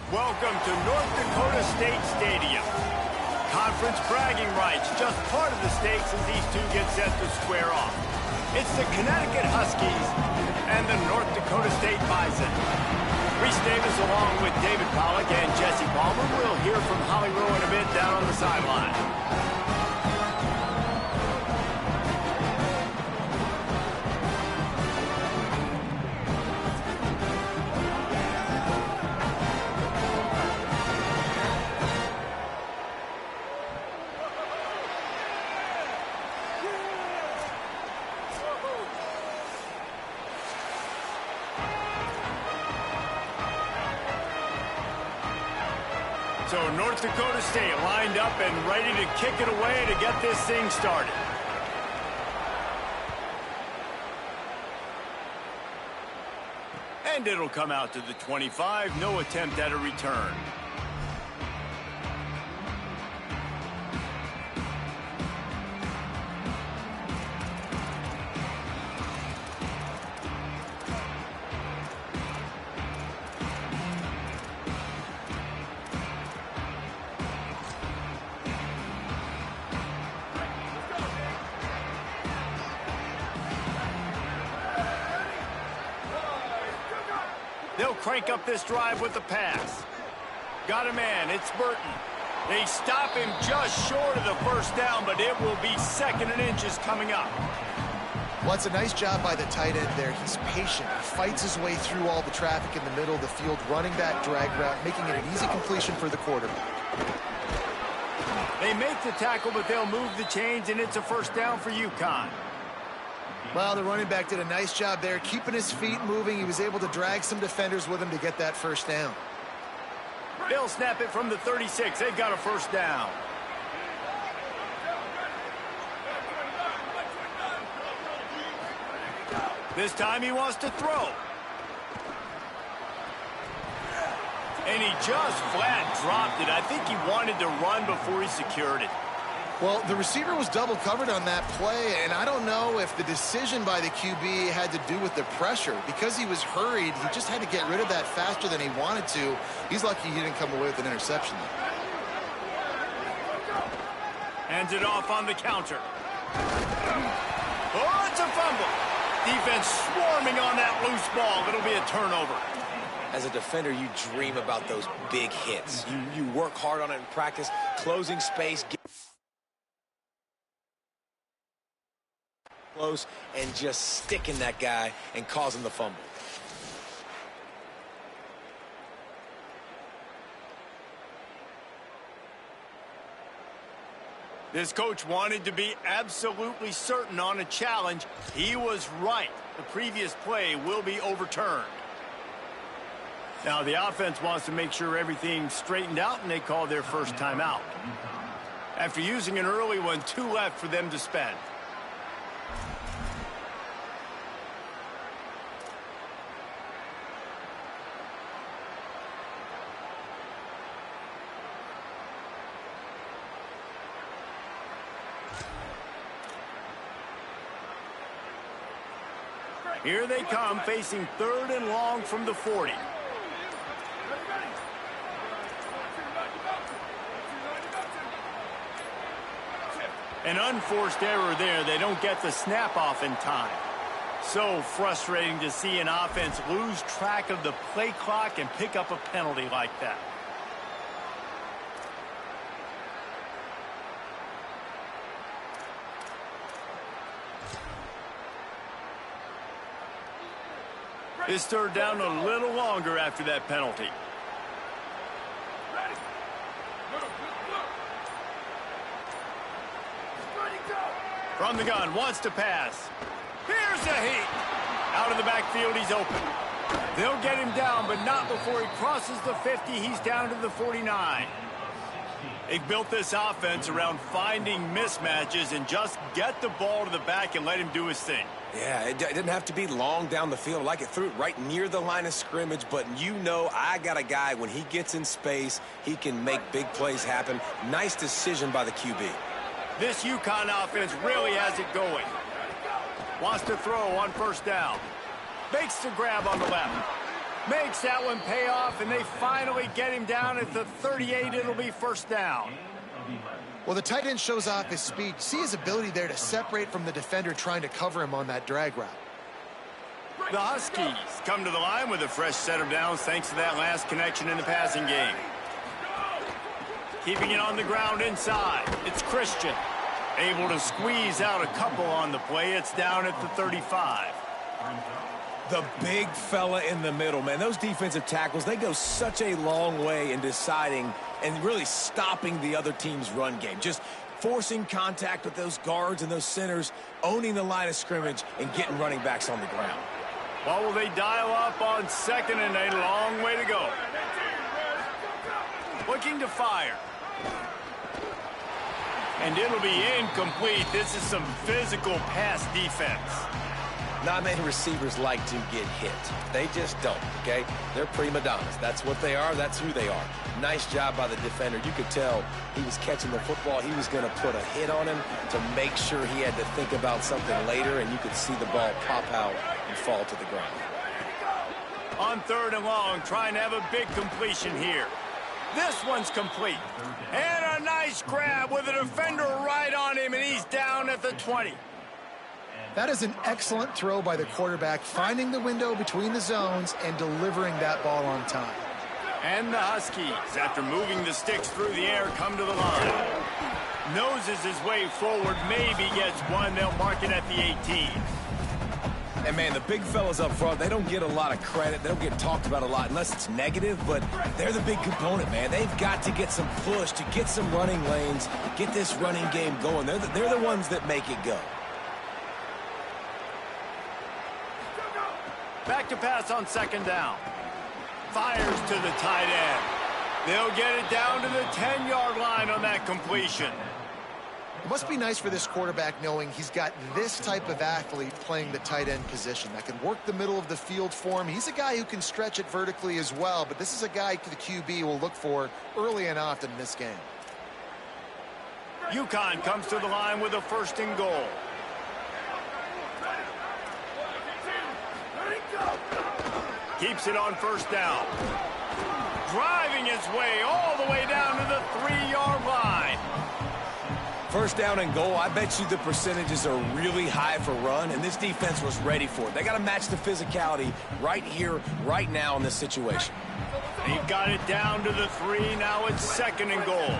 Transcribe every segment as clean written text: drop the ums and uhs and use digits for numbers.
Welcome to North Dakota State Stadium. Conference bragging rights, just part of the stakes as these two get set to square off. It's the Connecticut Huskies and the North Dakota State Bison. Reese Davis along with David Pollack and Jesse Palmer. We'll hear from Holly Rowe in a bit down on the sideline. So North Dakota State lined up and ready to kick it away to get this thing started. And it'll come out to the 25. No attempt at a return. They'll crank up this drive with the pass. Got a man, it's Burton. They stop him just short of the first down, but it will be 2nd and inches coming up. Well, it's a nice job by the tight end there. He's patient. He fights his way through all the traffic in the middle of the field, running that drag route, making it an easy completion for the quarterback. They make the tackle, but they'll move the chains, and it's a first down for UConn. Well, the running back did a nice job there, keeping his feet moving. He was able to drag some defenders with him to get that first down. They'll snap it from the 36. They've got a first down. This time he wants to throw. And he just flat dropped it. I think he wanted to run before he secured it. Well, the receiver was double covered on that play, and I don't know if the decision by the QB had to do with the pressure. Because he was hurried, he just had to get rid of that faster than he wanted to. He's lucky he didn't come away with an interception. Hands it off on the counter. Oh, it's a fumble. Defense swarming on that loose ball. It'll be a turnover. As a defender, you dream about those big hits. You work hard on it in practice, closing space, close, and just sticking that guy and causing the fumble. This coach wanted to be absolutely certain on a challenge. He was right. The previous play will be overturned. Now the offense wants to make sure everything's straightened out, and they call their first timeout. After using an early one, 2 left for them to spend. Here they come, facing 3rd and long from the 40. An unforced error there. They don't get the snap off in time. So frustrating to see an offense lose track of the play clock and pick up a penalty like that. This 3rd down a little longer after that penalty. From the gun, wants to pass. Here's a heat. Out of the backfield, he's open. They'll get him down, but not before he crosses the 50. He's down to the 49. They've built this offense around finding mismatches and just get the ball to the back and let him do his thing. Yeah, it didn't have to be long down the field. Like it threw it right near the line of scrimmage, but you know I got a guy, when he gets in space, he can make big plays happen. Nice decision by the QB. This UConn offense really has it going. Wants to throw on 1st down. Makes the grab on the left. Makes that one pay off, and they finally get him down at the 38. It'll be first down. Well, the tight end shows off his speed. See his ability there to separate from the defender trying to cover him on that drag route. The Huskies come to the line with a fresh set of downs thanks to that last connection in the passing game. Keeping it on the ground inside. It's Christian. Able to squeeze out a couple on the play. It's down at the 35. The big fella in the middle, man. Those defensive tackles, they go such a long way in deciding and really stopping the other team's run game. Just forcing contact with those guards and those centers, owning the line of scrimmage, and getting running backs on the ground. What will they dial up on second and a long way to go? Looking to fire. And it'll be incomplete. This is some physical pass defense. Not many receivers like to get hit. They just don't, okay? They're prima donnas. That's what they are. That's who they are. Nice job by the defender. You could tell he was catching the football. He was going to put a hit on him to make sure he had to think about something later, and you could see the ball pop out and fall to the ground. On third and long, trying to have a big completion here. This one's complete. And a nice grab with a defender right on him, and he's down at the 20. That is an excellent throw by the quarterback, finding the window between the zones and delivering that ball on time. And the Huskies, after moving the sticks through the air, come to the line. Noses his way forward, maybe gets one. They'll mark it at the 18. And, man, the big fellas up front, they don't get a lot of credit. They don't get talked about a lot unless it's negative, but they're the big component, man. They've got to get some push, to get some running lanes, get this running game going. They're the ones that make it go. Back to pass on second down. Fires to the tight end. They'll get it down to the 10-yard line on that completion. It must be nice for this quarterback knowing he's got this type of athlete playing the tight end position that can work the middle of the field for him. He's a guy who can stretch it vertically as well, but this is a guy the QB will look for early and often in this game. UConn comes to the line with a first and goal. Keeps it on first down. Driving his way all the way down to the 3-yard line. First down and goal, I bet you the percentages are really high for run, and this defense was ready for it. They got to match the physicality right here, right now in this situation. They've got it down to the 3. Now it's second and goal.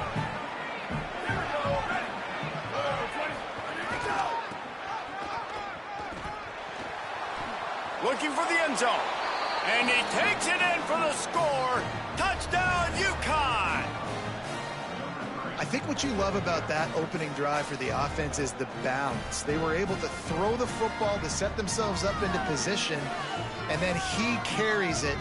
Looking for the end zone. And he takes it in for the score. Touchdown, UConn! I think what you love about that opening drive for the offense is the balance. They were able to throw the football to set themselves up into position, and then he carries it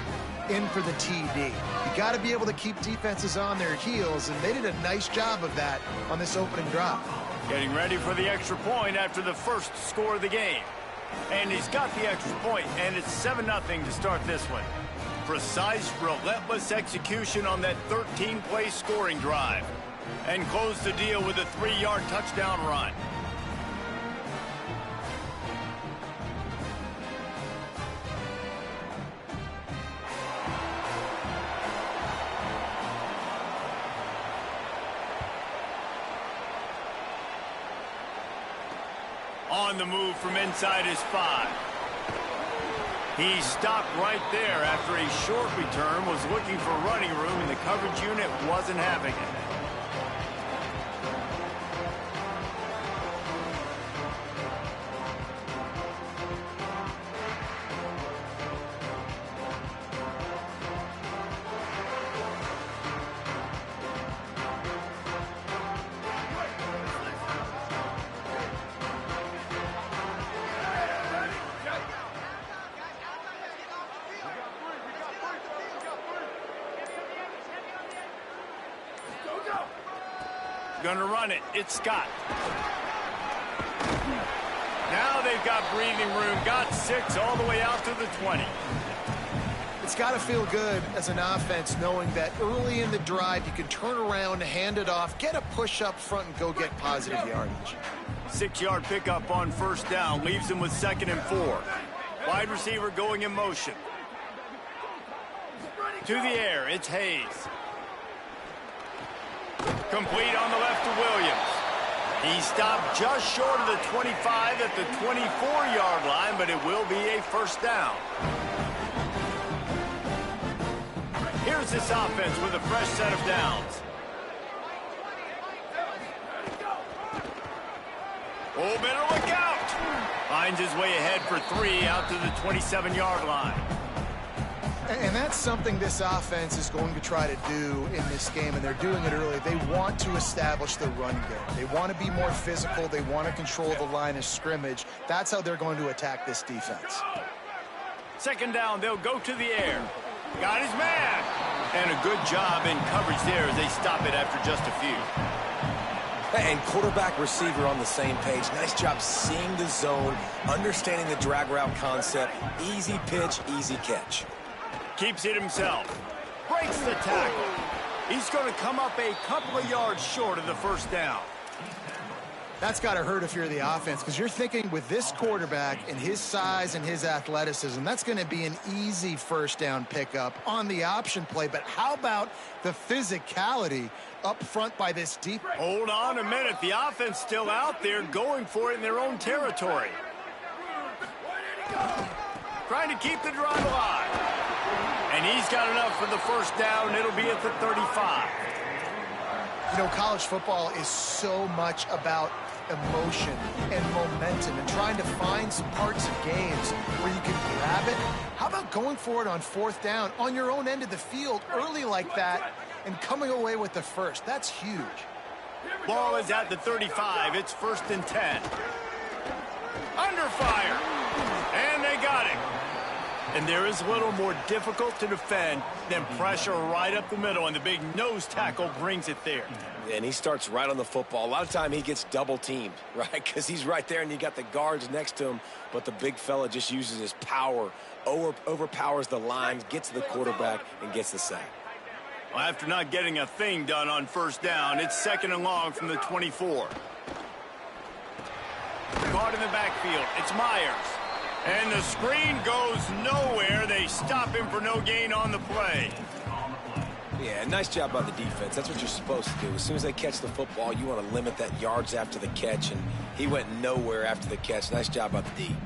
in for the TD. You got to be able to keep defenses on their heels, and they did a nice job of that on this opening drive. Getting ready for the extra point after the first score of the game. And he's got the extra point, and it's 7-0 to start this one. Precise, relentless execution on that 13-play scoring drive. And close the deal with a 3-yard touchdown run. On the move from inside his 5. He stopped right there after a short return, was looking for running room, and the coverage unit wasn't having it. Gonna run it. It's Scott. Now they've got breathing room. Got 6 all the way out to the 20. It's got to feel good as an offense knowing that early in the drive you can turn around, hand it off, get a push up front, and go get positive yardage. 6-yard pickup on first down. Leaves him with 2nd and 4. Wide receiver going in motion. To the air, it's Hayes. Complete on the left to Williams. He stopped just short of the 25 at the 24-yard line, but it will be a first down. Here's this offense with a fresh set of downs. Oh, better look out. Finds his way ahead for 3 out to the 27-yard line. And that's something this offense is going to try to do in this game, and they're doing it early. They want to establish the run game. They want to be more physical. They want to control the line of scrimmage. That's how they're going to attack this defense. Second down, they'll go to the air. Got his man. And a good job in coverage there as they stop it after just a few. And quarterback receiver on the same page. Nice job seeing the zone, understanding the drag route concept. Easy pitch, easy catch. Keeps it himself. Breaks the tackle. He's going to come up a couple of yards short of the first down. That's got to hurt if you're the offense, because you're thinking with this quarterback and his size and his athleticism, that's going to be an easy first down pickup on the option play. But how about the physicality up front by this deep? Hold on a minute. The offense still out there going for it in their own territory. Trying to keep the drive alive. And he's got enough for the first down. It'll be at the 35. You know, college football is so much about emotion and momentum and trying to find some parts of games where you can grab it. How about going for it on fourth down on your own end of the field early like that and coming away with the first? That's huge. Ball is at the 35. It's 1st and 10. Under fire. And they got it. And there is a little more difficult to defend than pressure right up the middle, and the big nose tackle brings it there. And he starts right on the football. A lot of time he gets double teamed, right? Because he's right there and you got the guards next to him, but the big fella just uses his power, overpowers the line, gets to the quarterback, and gets the sack. Well, after not getting a thing done on first down, it's 2nd and long from the 24. Caught in the backfield. It's Myers. And the screen goes nowhere. They stop him for no gain on the play. Yeah, nice job by the defense. That's what you're supposed to do. As soon as they catch the football, you want to limit that yards after the catch, and he went nowhere after the catch. Nice job by the D.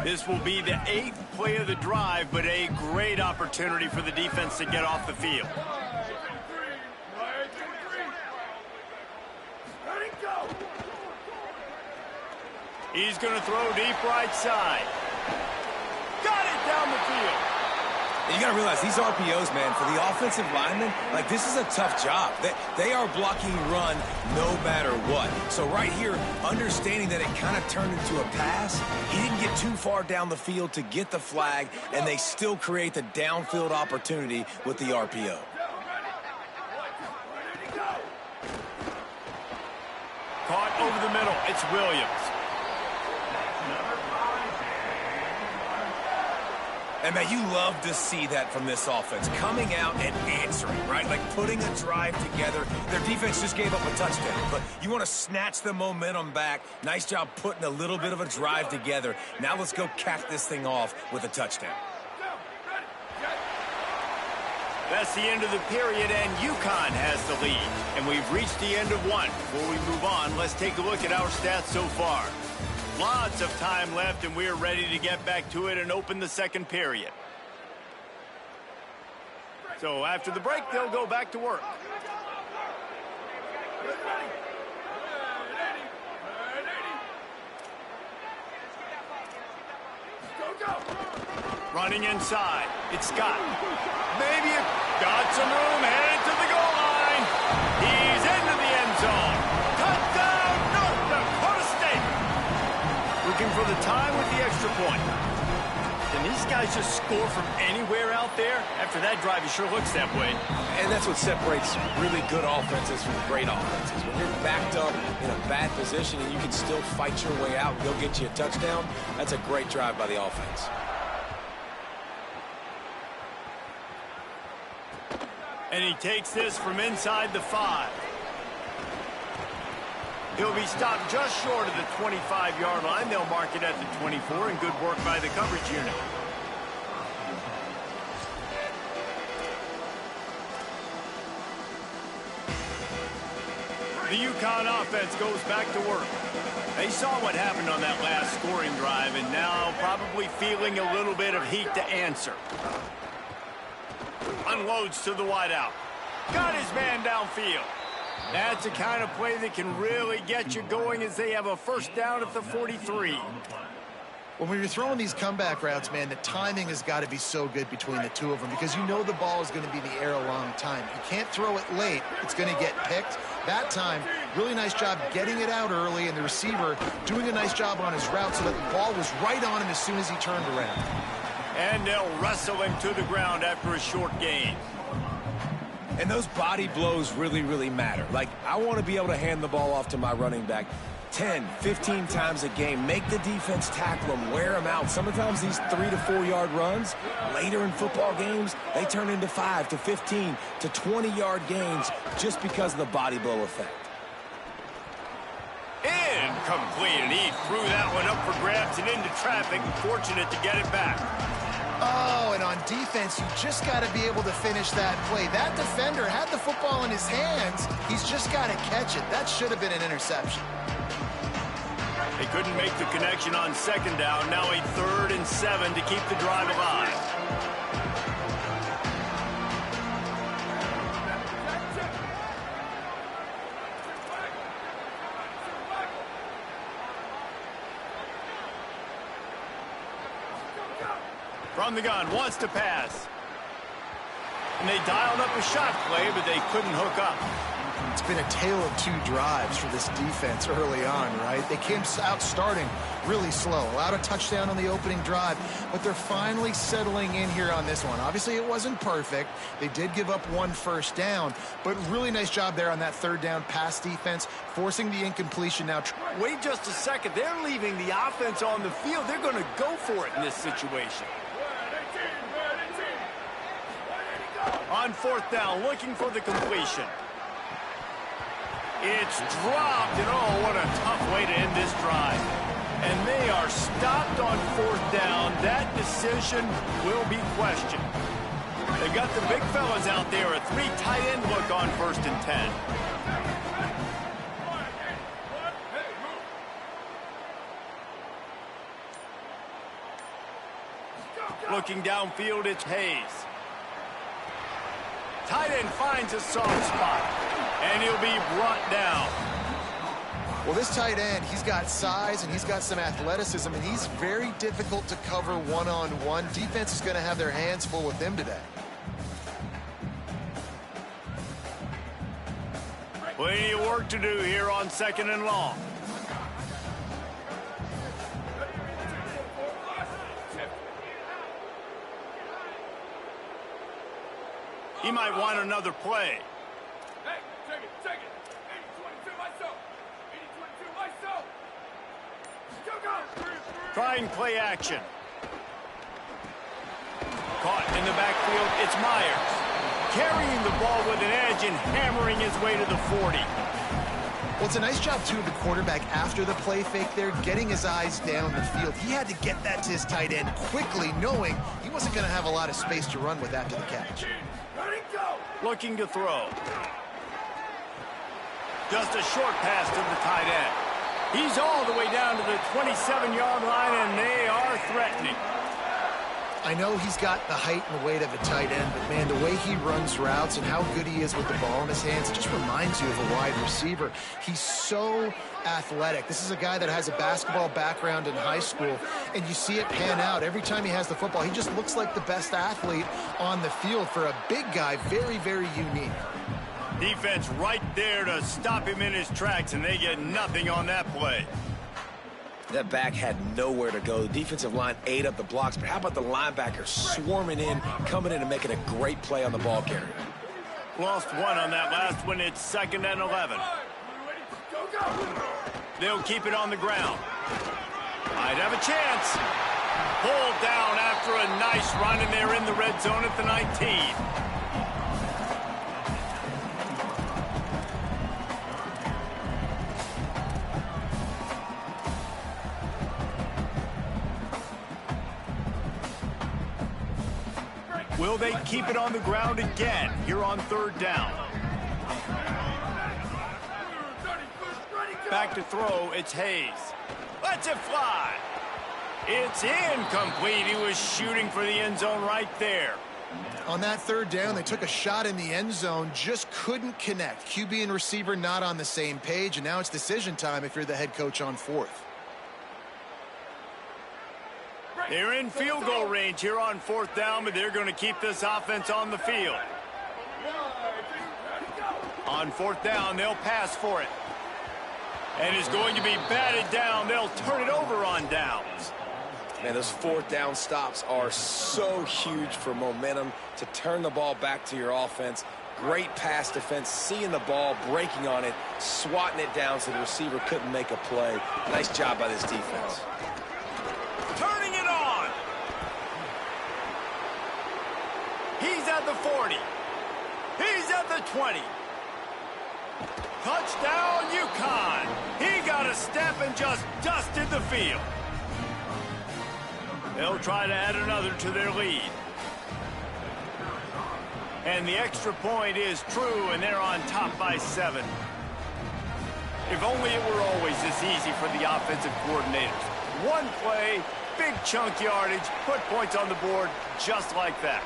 This will be the 8th play of the drive, but a great opportunity for the defense to get off the field. He's going to throw deep right side. Got it down the field. You got to realize these RPOs, man, for the offensive linemen, like, this is a tough job. They are blocking run no matter what. So right here, understanding that it kind of turned into a pass, he didn't get too far down the field to get the flag, and they still create the downfield opportunity with the RPO. Caught over the middle. It's Williams. And, man, you love to see that from this offense, coming out and answering, right? Like putting a drive together. Their defense just gave up a touchdown, but you want to snatch the momentum back. Nice job putting a little bit of a drive together. Now let's go cap this thing off with a touchdown. That's the end of the period, and UConn has the lead. And we've reached the end of one. Before we move on, let's take a look at our stats so far. Lots of time left, and we're ready to get back to it and open the second period. So after the break, they'll go back to work. Running inside. It's Scott. Maybe it got some room, headed to the goal line. He's into the end zone. Touchdown, North Dakota State. Looking for the time with the extra point. Can these guys just score from anywhere out there? After that drive, it sure looks that way. And that's what separates really good offenses from great offenses. When you're backed up in a bad position and you can still fight your way out and go get you a touchdown, that's a great drive by the offense. And he takes this from inside the 5. He'll be stopped just short of the 25-yard line. They'll mark it at the 24, and good work by the coverage unit. The UConn offense goes back to work. They saw what happened on that last scoring drive, and now probably feeling a little bit of heat to answer. Unloads to the wideout. Got his man downfield. That's the kind of play that can really get you going as they have a first down at the 43. Well, when you're throwing these comeback routes, man, the timing has got to be so good between the two of them because you know the ball is going to be in the air a long time. You can't throw it late. It's going to get picked. That time, really nice job getting it out early, and the receiver doing a nice job on his route so that the ball was right on him as soon as he turned around. And they'll wrestle him to the ground after a short gain. And those body blows really, really matter. Like, I want to be able to hand the ball off to my running back 10, 15 times a game. Make the defense tackle them, wear them out. Sometimes these 3 to 4 yard runs, later in football games, they turn into 5 to 15 to 20 yard gains just because of the body blow effect. Incomplete, and he threw that one up for grabs and into traffic. Fortunate to get it back. Oh, and on defense, you just got to be able to finish that play. That defender had the football in his hands. He's just got to catch it. That should have been an interception. They couldn't make the connection on second down. Now a 3rd and 7 to keep the drive alive. From the gun, wants to pass. And they dialed up a shot play, but they couldn't hook up. It's been a tale of 2 drives for this defense early on, right? They came out starting really slow, allowed a touchdown on the opening drive, but they're finally settling in here on this one. Obviously, it wasn't perfect. They did give up 1 first down, but really nice job there on that 3rd down pass defense, forcing the incompletion now. Wait just a second. They're leaving the offense on the field. They're going to go for it in this situation. On 4th down, looking for the completion. It's dropped, and oh, what a tough way to end this drive. And they are stopped on 4th down. That decision will be questioned. They've got the big fellas out there, a 3 tight end look on 1st and 10. Looking downfield, it's Hayes. Tight end finds a soft spot, and he'll be brought down. Well, this tight end, he's got size and he's got some athleticism, and he's very difficult to cover one-on-one. Defense is going to have their hands full with him today. Plenty of work to do here on 2nd and long. He might want another play. Hey, take it. 80-22 myself. 80-22 myself. Go. Trying play action. Caught in the backfield, it's Myers. Carrying the ball with an edge and hammering his way to the 40. Well, it's a nice job, too, of the quarterback after the play fake there, getting his eyes down the field. He had to get that to his tight end quickly, knowing he wasn't going to have a lot of space to run with after the catch. Looking to throw. Just a short pass to the tight end. He's all the way down to the 27-yard line, and they are threatening. I know he's got the height and weight of a tight end, but, man, the way he runs routes and how good he is with the ball in his hands just reminds you of a wide receiver. He's so athletic. This is a guy that has a basketball background in high school, and you see it pan out. Every time he has the football, he just looks like the best athlete on the field. For a big guy, very, very unique. Defense right there to stop him in his tracks, and they get nothing on that play. That back had nowhere to go. The defensive line ate up the blocks, but how about the linebackers swarming in, coming in and making a great play on the ball carrier? Lost 1 on that last one. It's 2nd and 11. They'll keep it on the ground. Might have a chance. Pulled down after a nice run, and they're in the red zone at the 19. Will they keep it on the ground again here on 3rd down? Back to throw, it's Hayes. Lets it fly. It's incomplete. He was shooting for the end zone right there. On that third down, they took a shot in the end zone, just couldn't connect. QB and receiver not on the same page, and now it's decision time if you're the head coach on fourth. They're in field goal range here on fourth down, but they're going to keep this offense on the field. On fourth down, they'll pass for it. And it's going to be batted down. They'll turn it over on downs. Man, those fourth down stops are so huge for momentum to turn the ball back to your offense. Great pass defense, seeing the ball, breaking on it, swatting it down so the receiver couldn't make a play. Nice job by this defense. Turning it on. He's at the 40. He's at the 20. Touchdown, UConn. He got a step and just dusted the field. They'll try to add another to their lead. And the extra point is true, and they're on top by 7. If only it were always this easy for the offensive coordinators. One play, big chunk yardage, put points on the board just like that.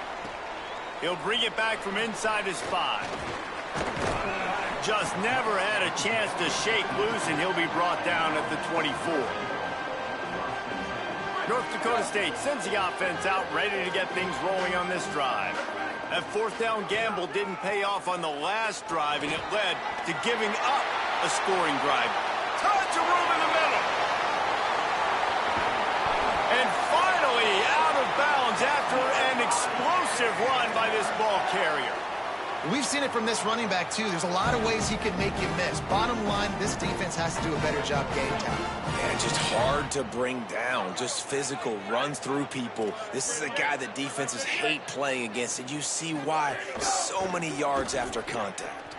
He'll bring it back from inside his 5. Just never had a chance to shake loose, and he'll be brought down at the 24. North Dakota State sends the offense out, ready to get things rolling on this drive. That fourth down gamble didn't pay off on the last drive, and it led to giving up a scoring drive. Tons of room in the middle. And finally out of bounds after an explosive run by this ball carrier. We've seen it from this running back, too. There's a lot of ways he can make you miss. Bottom line, this defense has to do a better job game time. Yeah, just hard to bring down. Just physical, runs through people. This is a guy that defenses hate playing against, and you see why. So many yards after contact.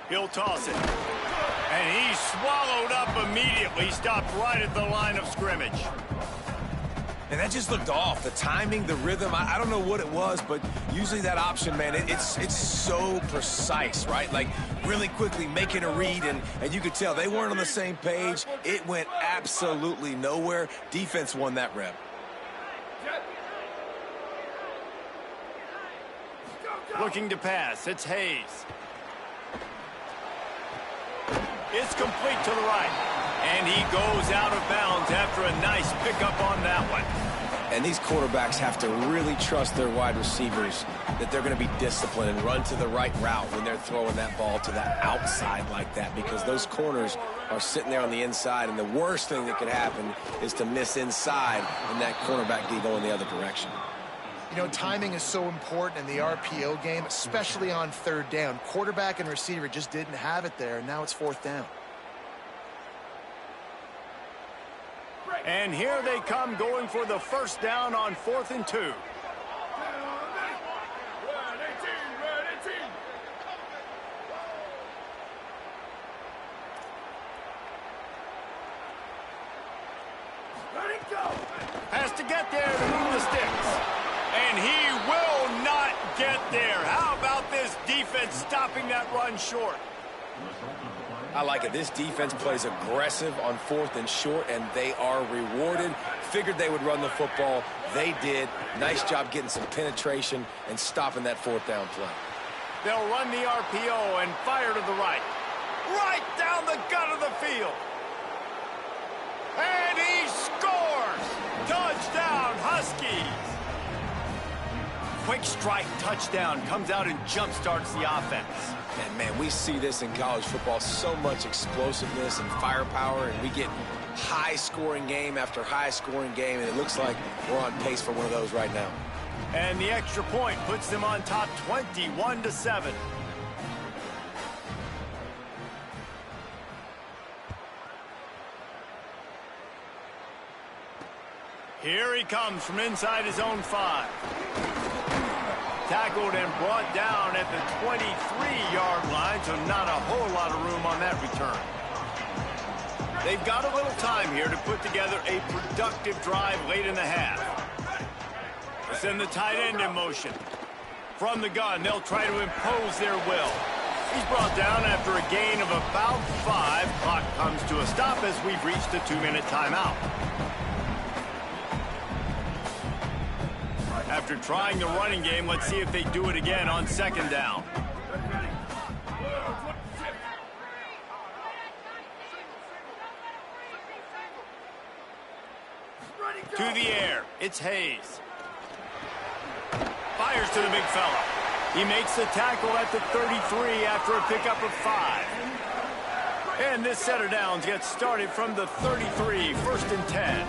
He'll toss it. And he's swallowed up immediately. Stopped right at the line of scrimmage. And that just looked off. The timing, the rhythm, I don't know what it was, but usually that option, man, it's so precise, right? Like, really quickly making a read, and you could tell they weren't on the same page. It went absolutely nowhere. Defense won that rep. Looking to pass. It's Hayes. It's complete to the right. And he goes out of bounds after a nice pickup on that one. And these quarterbacks have to really trust their wide receivers that they're going to be disciplined and run to the right route when they're throwing that ball to the outside like that, because those corners are sitting there on the inside, and the worst thing that could happen is to miss inside and that cornerback be going the other direction. You know, timing is so important in the RPO game, especially on third down. Quarterback and receiver just didn't have it there, and now it's fourth down. And here they come, going for the first down on 4th and 2. Has to get there to move the sticks. And he will not get there. How about this defense stopping that run short? I like it. This defense plays aggressive on 4th and short, and they are rewarded. Figured they would run the football. They did. Nice job getting some penetration and stopping that 4th down play. They'll run the RPO and fire to the right. Right down the gut of the field. And he scores! Touchdown, Huskies! Quick strike touchdown comes out and jump-starts the offense. And, man, we see this in college football, so much explosiveness and firepower, and we get high-scoring game after high-scoring game, and it looks like we're on pace for one of those right now. And the extra point puts them on top 21-7. Here he comes from inside his own 5. Tackled and brought down at the 23-yard line, so not a whole lot of room on that return. They've got a little time here to put together a productive drive late in the half. They send the tight end in motion. From the gun, they'll try to impose their will. He's brought down after a gain of about 5. Clock comes to a stop as we've reached a 2-minute timeout. After trying the running game, let's see if they do it again on 2nd down. To the air, it's Hayes. Fires to the big fella. He makes the tackle at the 33 after a pickup of 5. And this set of downs gets started from the 33, 1st and 10.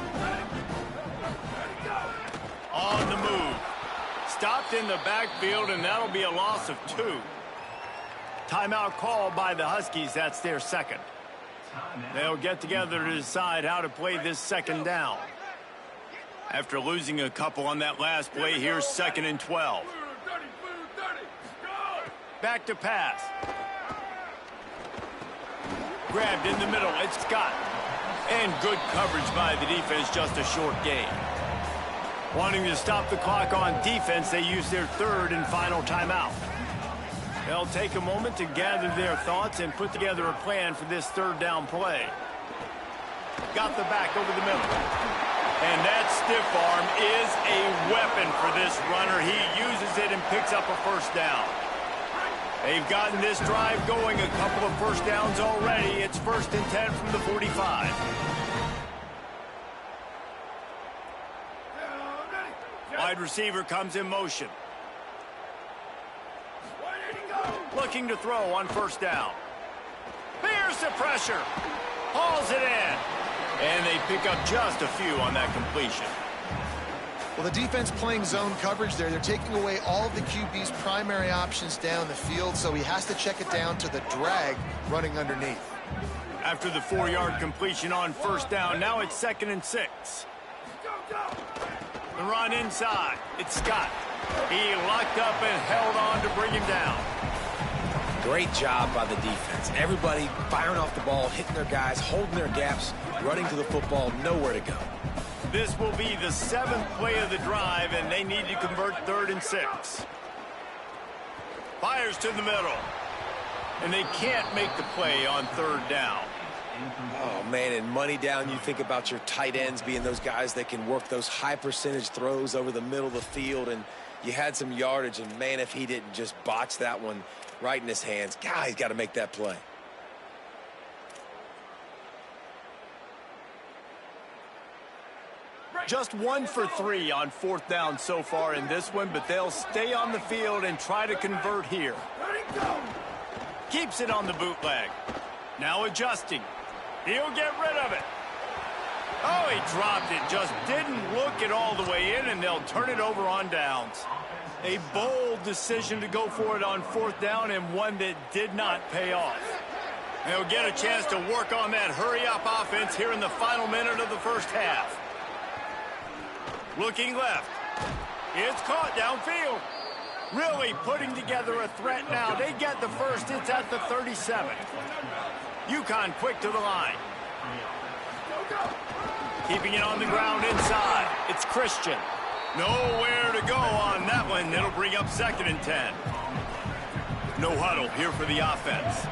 On the move. Stopped in the backfield, and that'll be a loss of 2. Timeout called by the Huskies. That's their 2nd. They'll get together to decide how to play this 2nd down. After losing a couple on that last play, here's 2nd and 12. Back to pass. Grabbed in the middle. It's Scott. And good coverage by the defense, just a short gain. Wanting to stop the clock on defense, they use their 3rd and final timeout. They'll take a moment to gather their thoughts and put together a plan for this 3rd down play. Got the back over the middle. And that stiff arm is a weapon for this runner. He uses it and picks up a 1st down. They've gotten this drive going, a couple of 1st downs already. It's 1st and 10 from the 45. Wide receiver comes in motion. Looking to throw on 1st down. Here's the pressure. Hauls it in. And they pick up just a few on that completion. Well, the defense playing zone coverage there. They're taking away all of the QB's primary options down the field, so he has to check it down to the drag running underneath. After the 4-yard completion on 1st down, now it's 2nd and 6. The run inside. It's Scott. He locked up and held on to bring him down. Great job by the defense. Everybody firing off the ball, hitting their guys, holding their gaps, running to the football, nowhere to go. This will be the 7th play of the drive, and they need to convert 3rd and 6. Fires to the middle. And they can't make the play on 3rd down. Oh, man, and money down, you think about your tight ends being those guys that can work those high percentage throws over the middle of the field, and you had some yardage, and, man, if he didn't just botch that one right in his hands, God, he's got to make that play. Just 1 for 3 on 4th down so far in this one, but they'll stay on the field and try to convert here. Keeps it on the bootleg. Now adjusting. He'll get rid of it. Oh, he dropped it. Just didn't look it all the way in, and they'll turn it over on downs. A bold decision to go for it on 4th down, and one that did not pay off. They'll get a chance to work on that hurry-up offense here in the final minute of the 1st half. Looking left. It's caught downfield. Really putting together a threat now. They get the 1st. It's at the 37. UConn quick to the line. Keeping it on the ground inside. It's Christian. Nowhere to go on that one. It'll bring up 2nd and 10. No huddle here for the offense.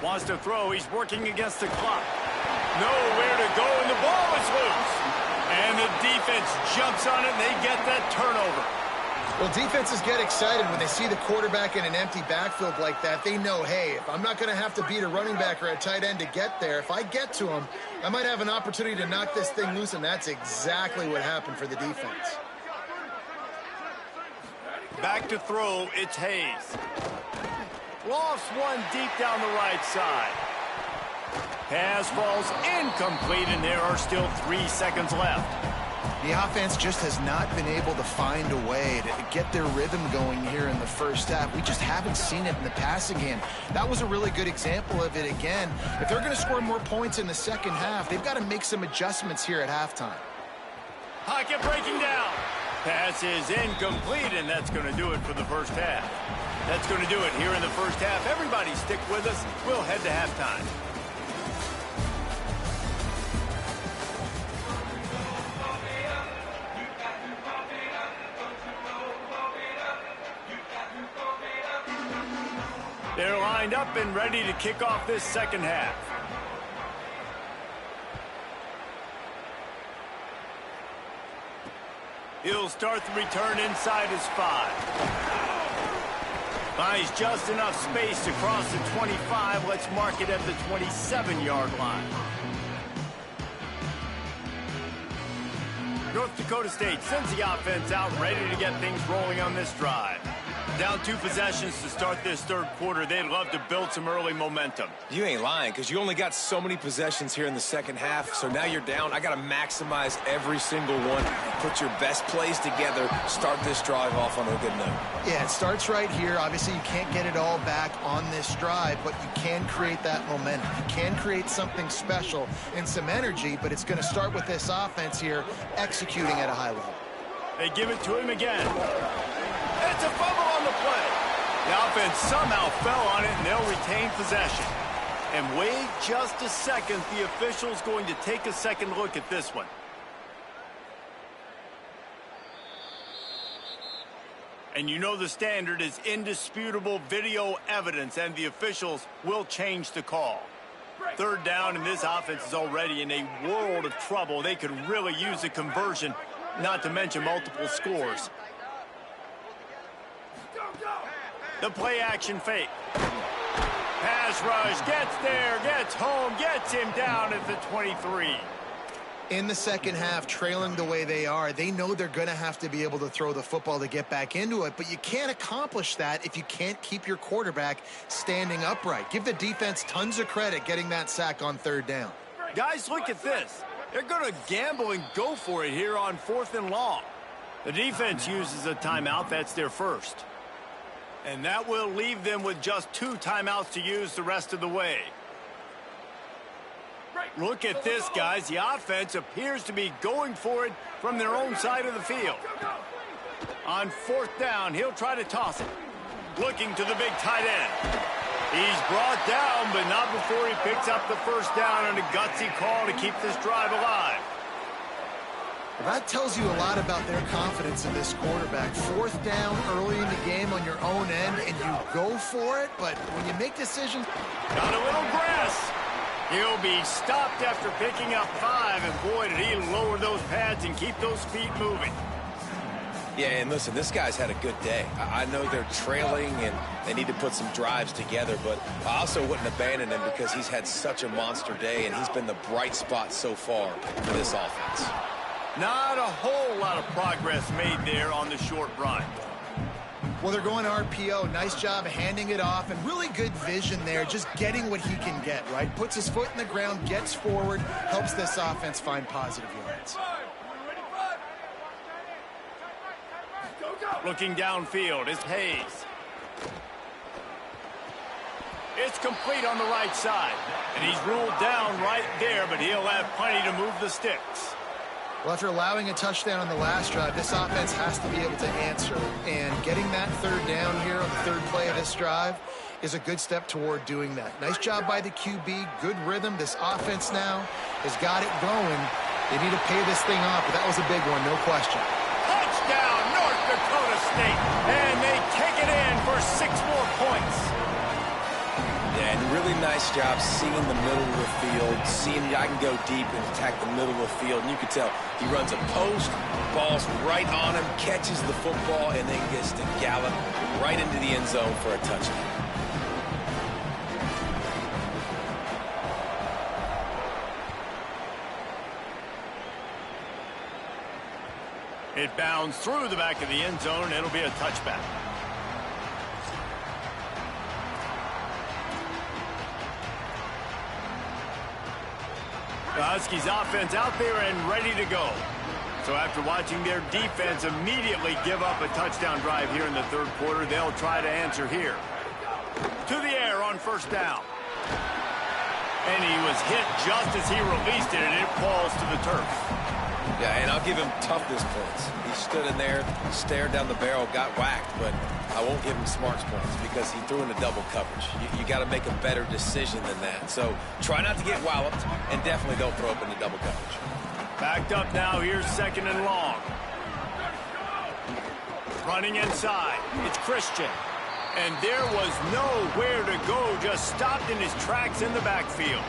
Wants to throw. He's working against the clock. Nowhere to go, and the ball is loose. And the defense jumps on it, and they get that turnover. Well, defenses get excited when they see the quarterback in an empty backfield like that. They know, hey, if I'm not going to have to beat a running back or a tight end to get there, if I get to him, I might have an opportunity to knock this thing loose, and that's exactly what happened for the defense. Back to throw, it's Hayes. Lofts one deep down the right side. Pass falls incomplete, and there are still 3 seconds left. The offense just has not been able to find a way to get their rhythm going here in the 1st half. We just haven't seen it in the passing game. That was a really good example of it again. If they're going to score more points in the 2nd half, they've got to make some adjustments here at halftime. Pocket breaking down. Pass is incomplete, and that's going to do it for the 1st half. That's going to do it here in the 1st half. Everybody stick with us. We'll head to halftime. They're lined up and ready to kick off this second half. He'll start the return inside his 5. Finds just enough space to cross the 25. Let's mark it at the 27-yard line. North Dakota State sends the offense out ready to get things rolling on this drive. Down 2 possessions to start this third quarter. They'd love to build some early momentum. You ain't lying, because you only got so many possessions here in the second half, so now you're down. I got to maximize every single one. Put your best plays together. Start this drive off on a good note. Yeah, it starts right here. Obviously, you can't get it all back on this drive, but you can create that momentum. You can create something special and some energy, but it's going to start with this offense here executing at a high level. They give it to him again. It's a fumble on the play. The offense somehow fell on it, and they'll retain possession. And wait just a second. The official's going to take a second look at this one. And you know the standard is indisputable video evidence, and the officials will change the call. Third down, and this offense is already in a world of trouble. They could really use a conversion, not to mention multiple scores. The play action fake. Pass rush, gets there, gets home, gets him down at the 23. In the second half, trailing the way they are, they know they're going to have to be able to throw the football to get back into it, but you can't accomplish that if you can't keep your quarterback standing upright. Give the defense tons of credit getting that sack on third down. Guys, look at this. They're going to gamble and go for it here on 4th and long. The defense uses a timeout. That's their first. And that will leave them with just 2 timeouts to use the rest of the way. Look at this, guys. The offense appears to be going for it from their own side of the field. On 4th down, he'll try to toss it. Looking to the big tight end. He's brought down, but not before he picks up the first down on a gutsy call to keep this drive alive. Well, that tells you a lot about their confidence in this quarterback. 4th down early in the game on your own end, and you go for it, but when you make decisions... Got a little grass. He'll be stopped after picking up 5, and boy, did he lower those pads and keep those feet moving. Yeah, and listen, this guy's had a good day. I know they're trailing and they need to put some drives together, but I also wouldn't abandon him because he's had such a monster day, and he's been the bright spot so far for this offense. Not a whole lot of progress made there on the short run. Well, they're going RPO. Nice job handing it off, and really good vision there, just getting what he can get, right? Puts his foot in the ground, gets forward, helps this offense find positive yards. Looking downfield, it's Hayes. It's complete on the right side, and he's ruled down right there, but he'll have plenty to move the sticks. Well, after allowing a touchdown on the last drive, this offense has to be able to answer. And getting that third down here on the third play of this drive is a good step toward doing that. Nice job by the QB, good rhythm. This offense now has got it going. They need to pay this thing off, but that was a big one, no question. Touchdown, North Dakota State, and they take it in for 6 more points. Yeah, and really nice job seeing the middle of the field, seeing I can go deep and attack the middle of the field. And you can tell he runs a post, ball's right on him, catches the football, and then gets to gallop right into the end zone for a touchdown. It bounds through the back of the end zone, and it'll be a touchback. The Huskies offense out there and ready to go. So after watching their defense immediately give up a touchdown drive here in the third quarter, they'll try to answer here. To the air on 1st down. And he was hit just as he released it, and it falls to the turf. Yeah, and I'll give him toughness points. He stood in there, stared down the barrel, got whacked, but I won't give him smarts points because he threw into double coverage. You got to make a better decision than that. So try not to get walloped, and definitely don't throw up into double coverage. Backed up now, here's 2nd and long. Running inside, it's Christian. And there was nowhere to go, just stopped in his tracks in the backfield.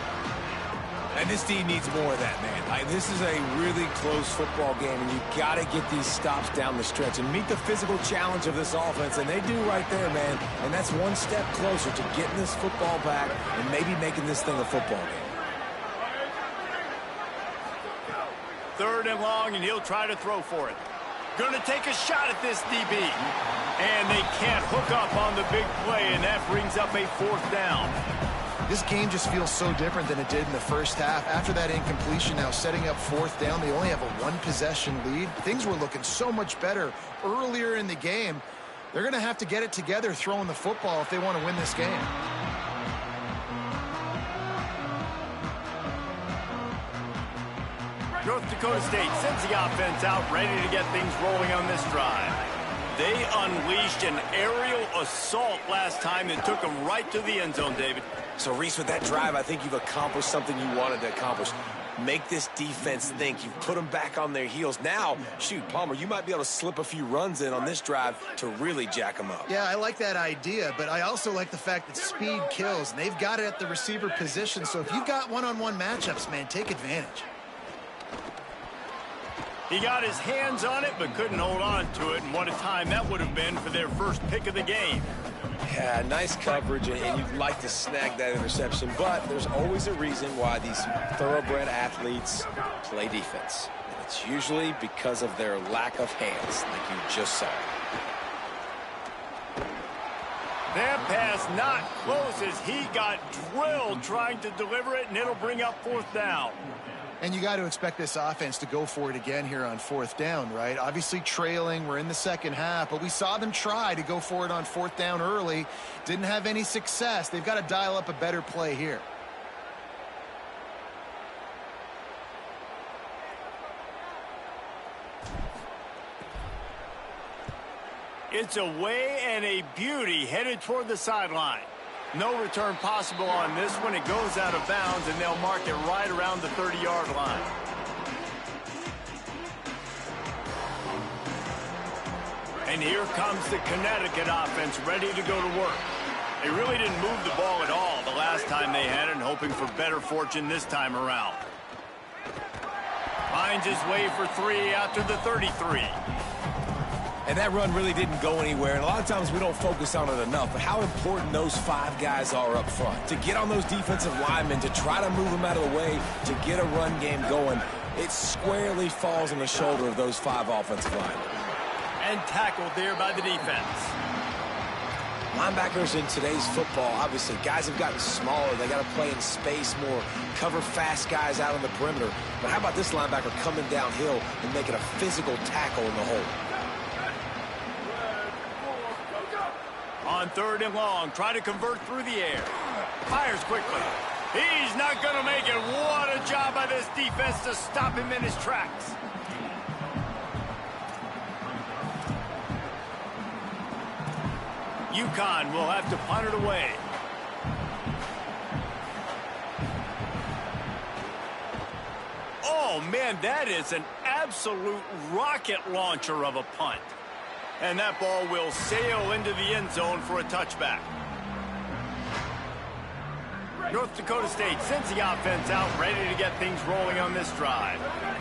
And this team needs more of that, man. This is a really close football game, and you got to get these stops down the stretch and meet the physical challenge of this offense, and they do right there, man. And that's one step closer to getting this football back and maybe making this thing a football game. 3rd and long, and he'll try to throw for it. Going to take a shot at this DB. And they can't hook up on the big play, and that brings up a 4th down. This game just feels so different than it did in the first half. After that incompletion, now setting up 4th down, they only have a 1-possession lead. Things were looking so much better earlier in the game. They're going to have to get it together throwing the football if they want to win this game. North Dakota State sends the offense out, ready to get things rolling on this drive. They unleashed an aerial assault last time that took them right to the end zone, David. So, Reese, with that drive, I think you've accomplished something you wanted to accomplish. Make this defense think. You've put them back on their heels. Now, shoot, Palmer, you might be able to slip a few runs in on this drive to really jack them up. Yeah, I like that idea, but I also like the fact that speed kills, and they've got it at the receiver position. So if you've got one-on-one matchups, man, take advantage. He got his hands on it, but couldn't hold on to it, and what a time that would have been for their first pick of the game. Yeah, nice coverage, and you'd like to snag that interception, but there's always a reason why these thoroughbred athletes play defense. And it's usually because of their lack of hands, like you just saw. That pass not close as he got drilled trying to deliver it, and it'll bring up 4th down. And you got to expect this offense to go for it again here on 4th down, right? Obviously trailing, we're in the second half, but we saw them try to go for it on 4th down early. Didn't have any success. They've got to dial up a better play here. It's away and a beauty headed toward the sideline. No return possible on this one. It goes out of bounds, and they'll mark it right around the 30-yard line. And here comes the Connecticut offense ready to go to work. They really didn't move the ball at all the last time they had it, and hoping for better fortune this time around. Finds his way for 3 out to the 33. And that run really didn't go anywhere. And a lot of times we don't focus on it enough. But how important those 5 guys are up front. To get on those defensive linemen, to try to move them out of the way, to get a run game going, it squarely falls on the shoulder of those 5 offensive linemen. And tackled there by the defense. Linebackers in today's football, obviously, guys have gotten smaller. They got to play in space more, cover fast guys out on the perimeter. But how about this linebacker coming downhill and making a physical tackle in the hole? On 3rd and long, try to convert through the air. Fires quickly. He's not going to make it. What a job by this defense to stop him in his tracks. UConn will have to punt it away. Oh, man, that is an absolute rocket launcher of a punt. And that ball will sail into the end zone for a touchback. North Dakota State sends the offense out, ready to get things rolling on this drive.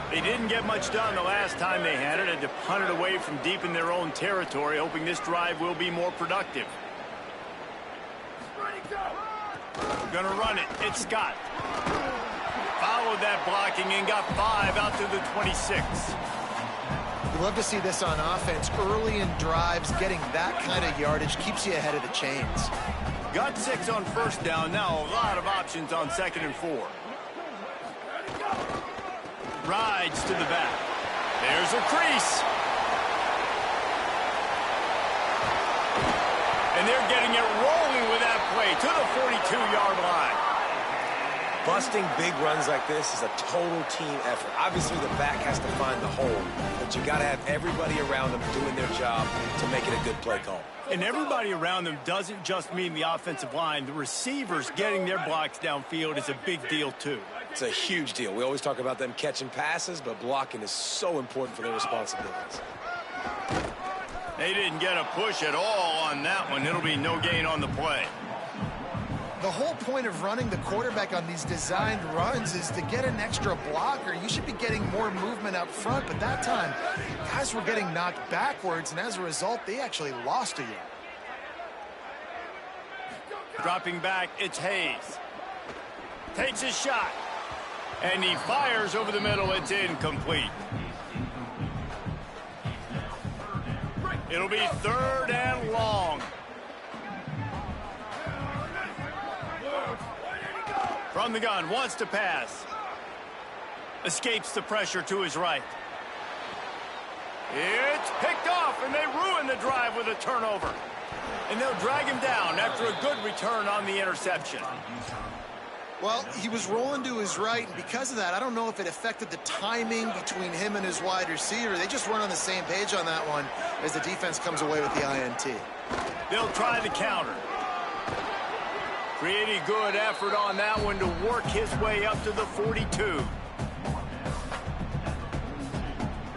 They didn't get much done the last time they had it, and to punt it away from deep in their own territory, hoping this drive will be more productive. Gonna run it. It's Scott. Followed that blocking and got 5 out to the 26. You love to see this on offense. Early in drives, getting that kind of yardage keeps you ahead of the chains. Got 6 on 1st down. Now a lot of options on 2nd and 4. Rides to the back. There's a crease. And they're getting it rolling with that play to the 42-yard line. Busting big runs like this is a total team effort. Obviously, the back has to find the hole, but you got to have everybody around them doing their job to make it a good play call. And everybody around them doesn't just mean the offensive line. The receivers getting their blocks downfield is a big deal, too. It's a huge deal. We always talk about them catching passes, but blocking is so important for their responsibilities. They didn't get a push at all on that one. It'll be no gain on the play. The whole point of running the quarterback on these designed runs is to get an extra blocker. You should be getting more movement up front, but that time, guys were getting knocked backwards, and as a result, they actually lost a yard. Dropping back, it's Hayes. Takes a shot, and he fires over the middle. It's incomplete. It'll be 3rd and long. From the gun, wants to pass. Escapes the pressure to his right. It's picked off, and they ruin the drive with a turnover. And they'll drag him down after a good return on the interception. Well, he was rolling to his right, and because of that, I don't know if it affected the timing between him and his wide receiver. They just run on the same page on that one as the defense comes away with the INT. They'll try the counter. Pretty good effort on that one to work his way up to the 42.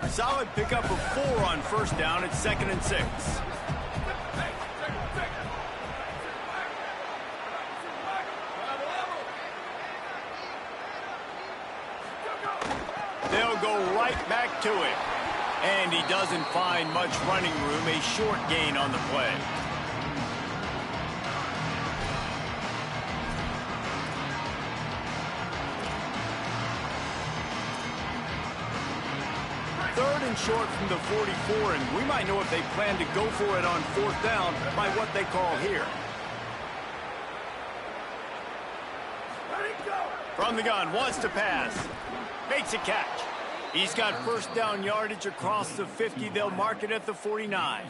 Solid pickup of 4 on first down. It's 2nd and 6. They'll go right back to it. And he doesn't find much running room. A short gain on the play. Third and short from the 44, and we might know if they plan to go for it on 4th down by what they call here. From the gun, wants to pass. Makes a catch. He's got first down yardage across the 50. They'll mark it at the 49.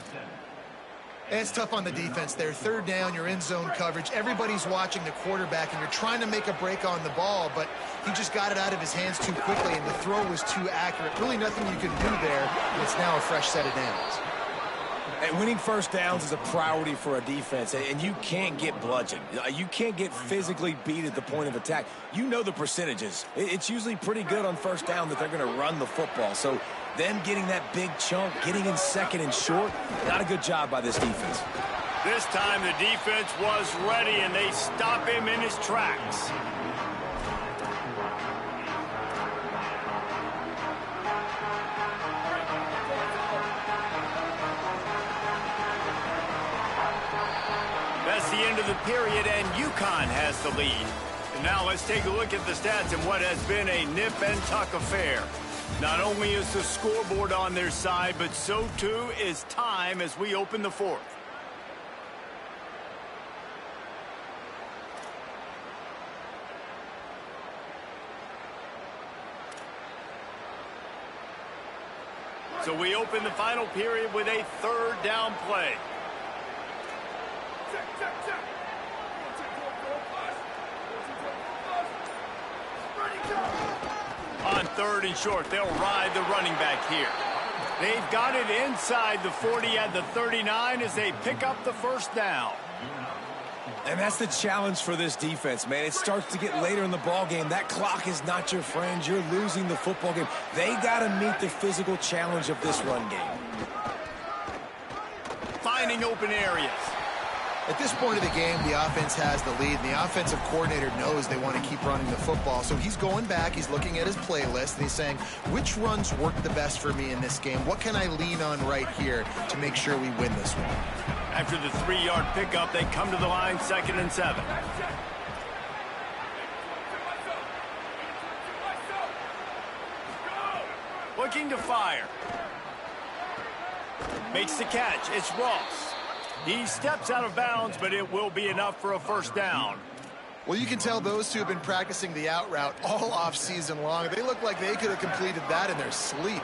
It's tough on the defense there. 3rd down, you're in zone coverage. Everybody's watching the quarterback, and you're trying to make a break on the ball, but he just got it out of his hands too quickly, and the throw was too accurate. Really nothing you can do there. It's now a fresh set of downs. And winning first downs is a priority for a defense, and you can't get bludgeoned. You can't get physically beat at the point of attack. You know the percentages. It's usually pretty good on first down that they're going to run the football. So them getting that big chunk, getting in 2nd and short, not a good job by this defense. This time the defense was ready, and they stop him in his tracks. That's the end of the period, and UConn has the lead. And now let's take a look at the stats in what has been a nip-and-tuck affair. Not only is the scoreboard on their side, but so too is time as we open the 4th. So we open the final period with a 3rd down play. On 3rd and short, they'll ride the running back here. They've got it inside the 40 at the 39 as they pick up the first down. And that's the challenge for this defense, man. It starts to get later in the ball game. That clock is not your friend. You're losing the football game. They got to meet the physical challenge of this run game. Finding open areas. At this point of the game, the offense has the lead, and the offensive coordinator knows they want to keep running the football. So he's going back, he's looking at his playlist, and he's saying, which runs work the best for me in this game? What can I lean on right here to make sure we win this one? After the 3-yard pickup, they come to the line, 2nd and 7. Looking to fire. Makes the catch. It's Ross. He steps out of bounds, but it will be enough for a first down. Well, you can tell those two have been practicing the out route all off season long. They look like they could have completed that in their sleep.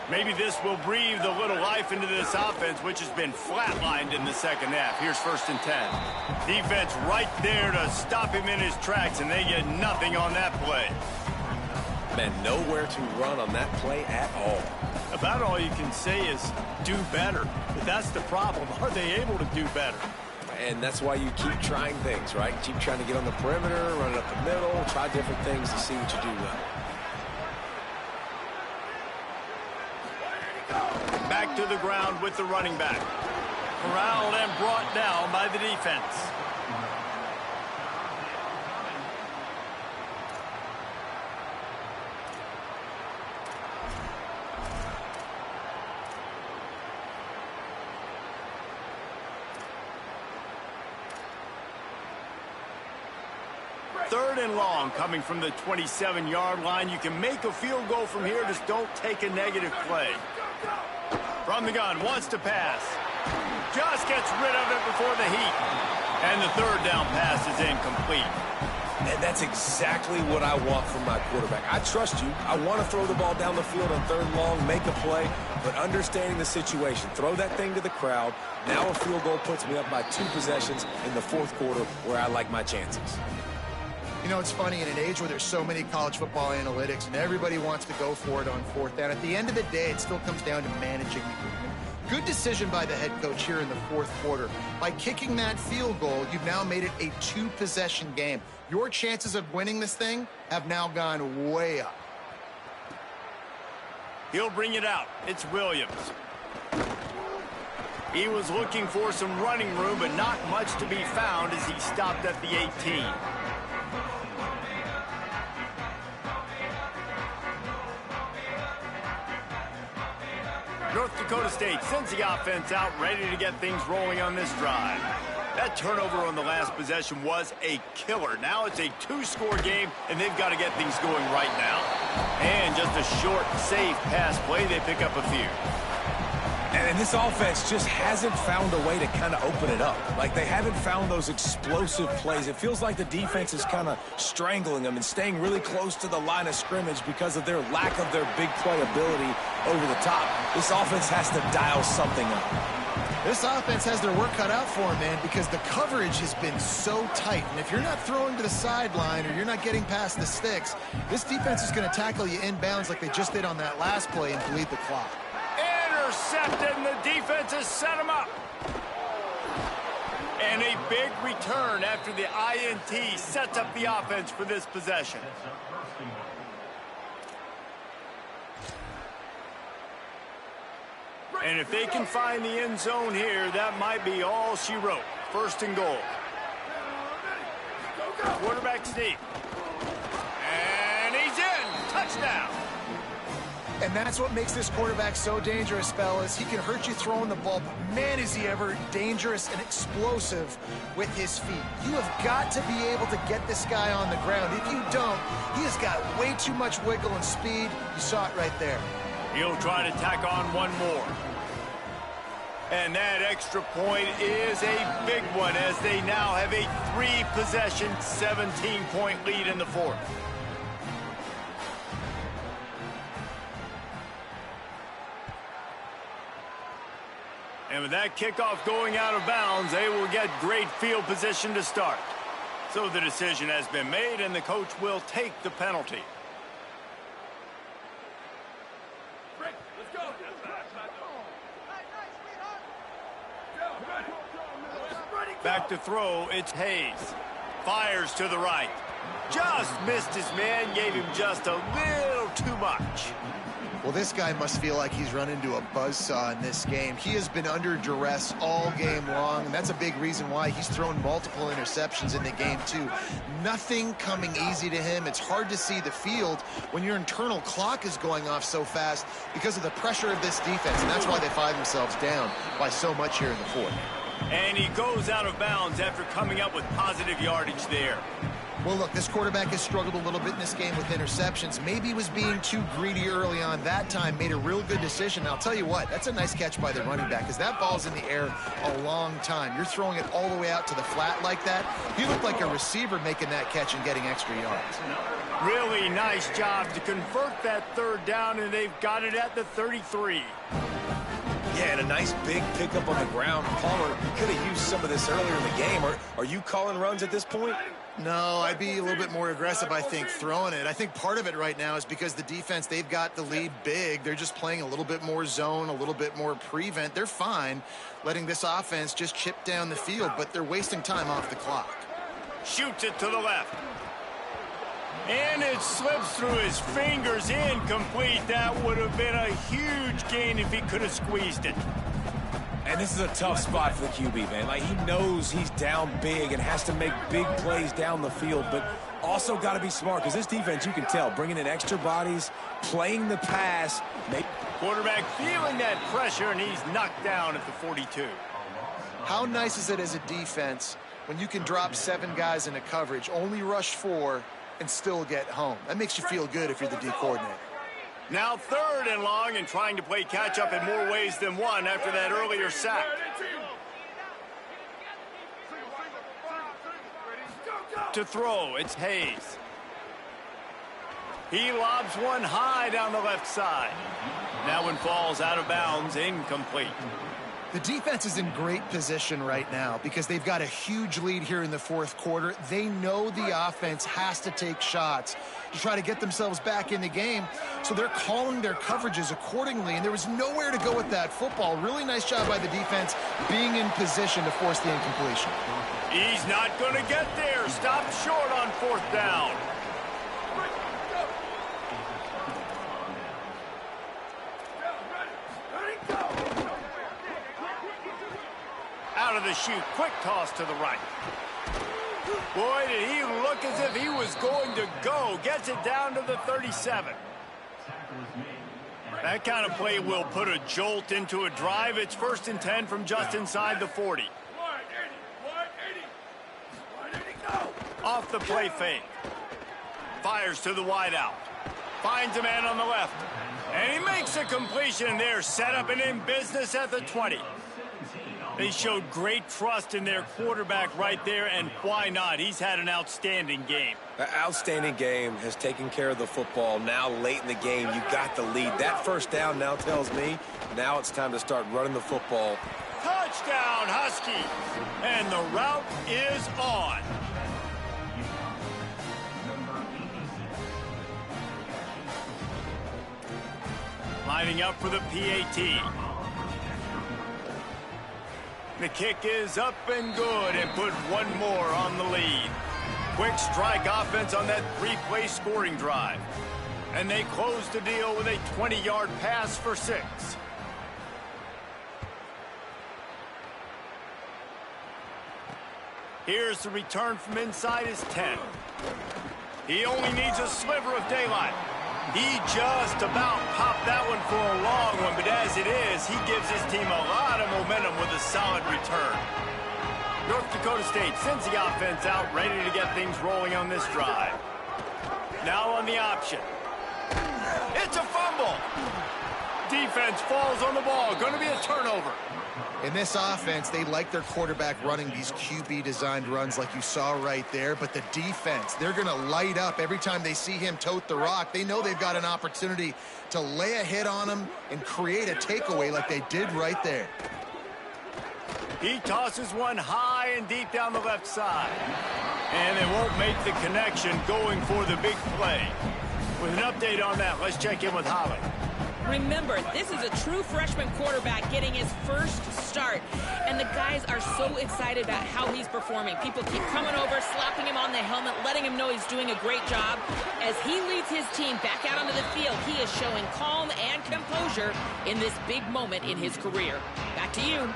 Maybe this will breathe a little life into this offense, which has been flatlined in the second half. Here's 1st and 10. Defense right there to stop him in his tracks, and they get nothing on that play. Man, nowhere to run on that play at all. About all you can say is do better. But that's the problem. Are they able to do better? And that's why you keep trying things, right? Keep trying to get on the perimeter, run it up the middle, try different things to see what you do well. Back to the ground with the running back. Corralled and brought down by the defense. Third and long coming from the 27-yard line. You can make a field goal from here. Just don't take a negative play. From the gun, wants to pass. Just gets rid of it before the heat. And the third down pass is incomplete. And that's exactly what I want from my quarterback. I trust you. I want to throw the ball down the field on third and long, make a play, but understanding the situation, throw that thing to the crowd. Now a field goal puts me up by 2 possessions in the fourth quarter where I like my chances. You know, it's funny, in an age where there's so many college football analytics and everybody wants to go for it on fourth down, at the end of the day, it still comes down to managing the game. Good decision by the head coach here in the fourth quarter. By kicking that field goal, you've now made it a 2-possession game. Your chances of winning this thing have now gone way up. He'll bring it out. It's Williams. He was looking for some running room, but not much to be found as he stopped at the 18. North Dakota State sends the offense out, ready to get things rolling on this drive. That turnover on the last possession was a killer. Now it's a 2-score game, and they've got to get things going right now. And just a short, safe pass play, they pick up a few. And this offense just hasn't found a way to kind of open it up. Like, they haven't found those explosive plays. It feels like the defense is kind of strangling them and staying really close to the line of scrimmage because of their lack of their big play ability over the top. This offense has to dial something up. This offense has their work cut out for them, man, because the coverage has been so tight. And if you're not throwing to the sideline or you're not getting past the sticks, this defense is going to tackle you inbounds like they just did on that last play and bleed the clock. Intercepted, and the defense has set him up. And a big return after the INT sets up the offense for this possession. And if they can find the end zone here, that might be all she wrote. First and goal. Quarterback sneak. And he's in. Touchdown. And that's what makes this quarterback so dangerous, fellas. He can hurt you throwing the ball, but man, is he ever dangerous and explosive with his feet. You have got to be able to get this guy on the ground. If you don't, he has got way too much wiggle and speed. You saw it right there. He'll try to tack on one more. And that extra point is a big one as they now have a 3-possession, 17-point lead in the fourth. And with that kickoff going out of bounds, they will get great field position to start. So the decision has been made, and the coach will take the penalty. Let's go. Back to throw, it's Hayes. Fires to the right. Just missed his man, gave him just a little too much. Well, this guy must feel like he's run into a buzzsaw in this game. He has been under duress all game long, and that's a big reason why he's thrown multiple interceptions in the game, too. Nothing coming easy to him. It's hard to see the field when your internal clock is going off so fast because of the pressure of this defense, and that's why they find themselves down by so much here in the fourth. And he goes out of bounds after coming up with positive yardage there. Well, look, this quarterback has struggled a little bit in this game with interceptions. Maybe he was being too greedy early on. That time made a real good decision. Now, I'll tell you what, that's a nice catch by the running back because that ball's in the air a long time. You're throwing it all the way out to the flat like that. He looked like a receiver making that catch and getting extra yards. Really nice job to convert that third down, and they've got it at the 33. Yeah, and a nice big pickup on the ground. Palmer could have used some of this earlier in the game. Are you calling runs at this point? No, I'd be a little bit more aggressive, I think, throwing it. I think part of it right now is because the defense, they've got the lead big. They're just playing a little bit more zone, a little bit more prevent. They're fine letting this offense just chip down the field, but they're wasting time off the clock. Shoots it to the left. And it slips through his fingers, incomplete. That would have been a huge gain if he could have squeezed it. And this is a tough spot for the QB, man. Like, he knows he's down big and has to make big plays down the field, but also got to be smart because this defense, you can tell, bringing in extra bodies, playing the pass. Quarterback feeling that pressure, and he's knocked down at the 42. How nice is it as a defense when you can drop 7 guys into coverage, only rush 4, and still get home? That makes you feel good if you're the D coordinator. Now 3rd and long and trying to play catch-up in more ways than one after that earlier sack. To throw, it's Hayes. He lobs one high down the left side. That one falls out of bounds, incomplete. The defense is in great position right now because they've got a huge lead here in the 4th quarter. They know the offense has to take shots to try to get themselves back in the game, so they're calling their coverages accordingly, and there was nowhere to go with that football. Really nice job by the defense being in position to force the incompletion. He's not going to get there. Stopped short on 4th down. Out of the chute, quick toss to the right. Boy, did he look as if he was going to go. Gets it down to the 37. That kind of play will put a jolt into a drive. It's 1st and 10 from just inside the 40. Off the play fake. Fires to the wideout. Finds a man on the left. And he makes a completion there. Set up and in business at the 20. They showed great trust in their quarterback right there, and why not? He's had an outstanding game. An outstanding game, has taken care of the football. Now late in the game, you got the lead. That 1st down now tells me now it's time to start running the football. Touchdown, Huskies! And the route is on. Lining up for the PAT. The kick is up and good, and put one more on the lead. Quick strike offense on that 3-play scoring drive. And they close the deal with a 20-yard pass for 6. Here's the return from inside his 10. He only needs a sliver of daylight. He just about popped that one for a long one, but as it is, he gives his team a lot of momentum with a solid return. North Dakota State sends the offense out, ready to get things rolling on this drive. Now on the option. It's a fumble. Defense falls on the ball. Going to be a turnover. In this offense, they like their quarterback running these QB-designed runs like you saw right there, but the defense, they're going to light up every time they see him tote the rock. They know they've got an opportunity to lay a hit on him and create a takeaway like they did right there. He tosses one high and deep down the left side. And they won't make the connection going for the big play. With an update on that, let's check in with Holly. Remember, this is a true freshman quarterback getting his first start, and the guys are so excited about how he's performing. People keep coming over, slapping him on the helmet, letting him know he's doing a great job. As he leads his team back out onto the field, he is showing calm and composure in this big moment in his career. Back to you.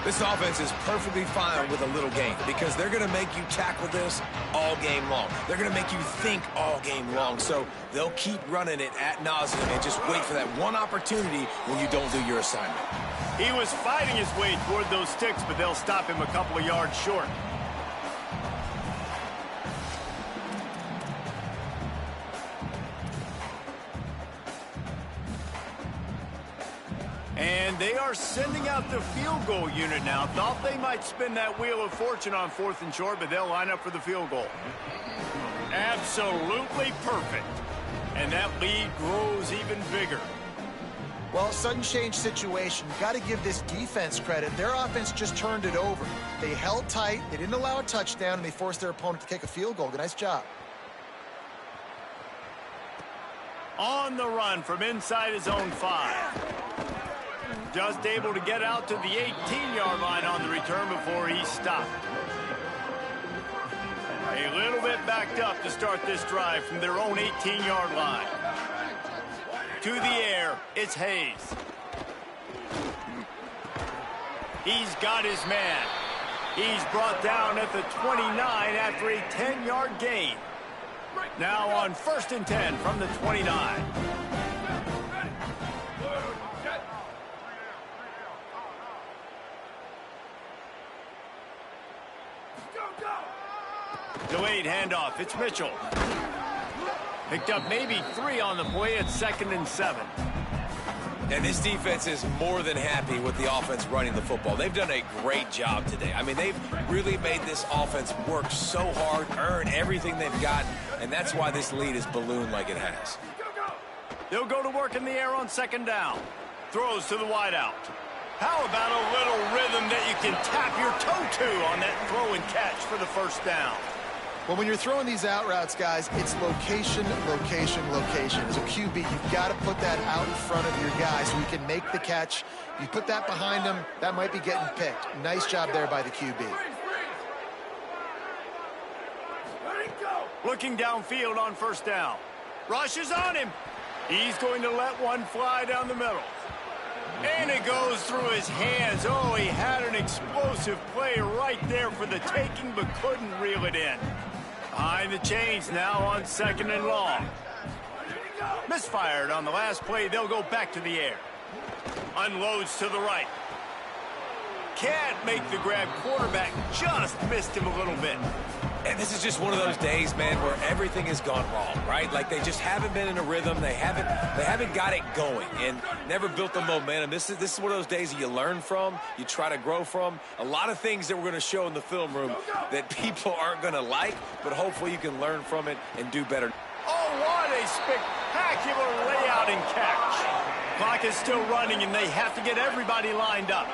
This offense is perfectly fine with a little game because they're going to make you tackle this all game long. They're going to make you think all game long. So they'll keep running it ad nauseum and just wait for that one opportunity when you don't do your assignment. He was fighting his way toward those sticks, but they'll stop him a couple of yards short. And they are sending out the field goal unit now. Thought they might spin that wheel of fortune on 4th and short, but they'll line up for the field goal. Absolutely perfect. And that lead grows even bigger. Well, sudden change situation. Got to give this defense credit. Their offense just turned it over. They held tight. They didn't allow a touchdown, and they forced their opponent to kick a field goal. Nice job. On the run from inside his own 5. Just able to get out to the 18-yard line on the return before he stopped. A little bit backed up to start this drive from their own 18-yard line. To the air, it's Hayes. He's got his man. He's brought down at the 29 after a 10-yard gain. Now on 1st and 10 from the 29. Delayed handoff. It's Mitchell. Picked up maybe 3 on the play at 2nd and 7. And this defense is more than happy with the offense running the football. They've done a great job today. I mean, they've really made this offense work so hard, earn everything they've got, and that's why this lead is ballooned like it has. They'll go to work in the air on 2nd down. Throws to the wideout. How about a little rhythm that you can tap your toe to on that throw and catch for the 1st down? Well, when you're throwing these out routes, guys, it's location, location, location. As a QB, you've got to put that out in front of your guy so he can make the catch. You put that behind him, that might be getting picked. Nice job there by the QB. Looking downfield on 1st down. Rush is on him. He's going to let one fly down the middle. And it goes through his hands. Oh, he had an explosive play right there for the taking, but couldn't reel it in. Behind the chains now on 2nd and long. Misfired on the last play. They'll go back to the air. Unloads to the right. Can't make the grab. Quarterback just missed him a little bit. And this is just one of those days, man, where everything has gone wrong, right? Like they just haven't been in a rhythm. They haven't got it going and never built the momentum. This is one of those days that you learn from, you try to grow from. A lot of things that we're going to show in the film room that people aren't going to like, but hopefully you can learn from it and do better. Oh, what a spectacular layout and catch. Clock is still running, and they have to get everybody lined up.